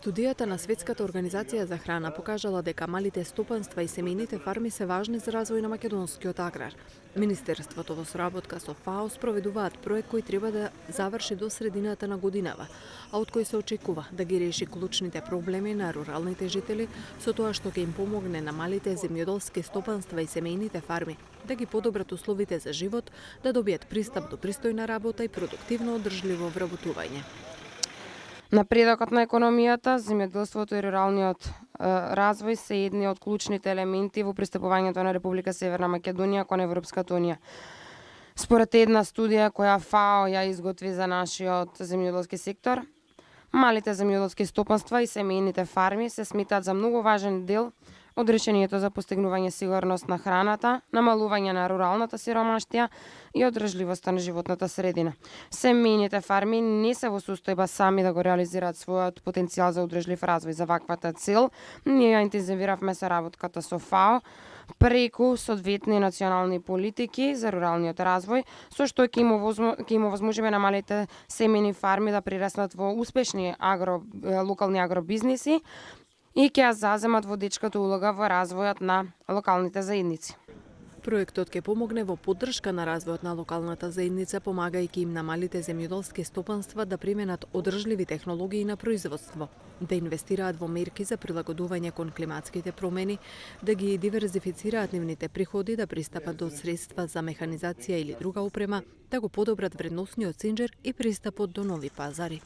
Студијата на Светската организација за храна покажала дека малите стопанства и семејните фарми се важни за развој на македонскиот аграр. Министерството во соработка со ФАО спроведуваат проект кој треба да заврши до средината на годинава, а од кој се очекува да ги реши клучните проблеми на руралните жители со тоа што ќе им помогне на малите земјоделски стопанства и семејните фарми да ги подобрат условите за живот, да добијат пристап до пристојна работа и продуктивно одржливо вработување. Напредокот на економијата, земјоделството и руралниот развој се едни од клучните елементи во пристапувањето на Република Северна Македонија кон Европската унија. Според една студија која ФАО ја изготви за нашиот земјоделски сектор, малите земјоделски стопанства и семејните фарми се сметаат за многу важен дел од решението за постигнување сигурност на храната, намалување на руралната сиромаштија и одржливоста на животната средина. Семејните фарми не се во состојба сами да го реализираат својот потенцијал за одржлив развој. За ваквата цел, ние ја интензивиравме соработката со ФАО преку соодветни национални политики за руралниот развој, со што ќе им овозможиме на малите семејни фарми да прераснат во успешни локални агробизнеси и ќе ја заземат водечката улога во развојот на локалните заедници. Проектот ќе помогне во поддршка на развојот на локалната заедница, помагајќи им на малите земјоделски стопанства да применат одржливи технологии на производство, да инвестираат во мерки за прилагодување кон климатските промени, да ги диверзифицираат нивните приходи, да пристапат до средства за механизација или друга опрема, да го подобрат вредносниот синџер и пристапот до нови пазари.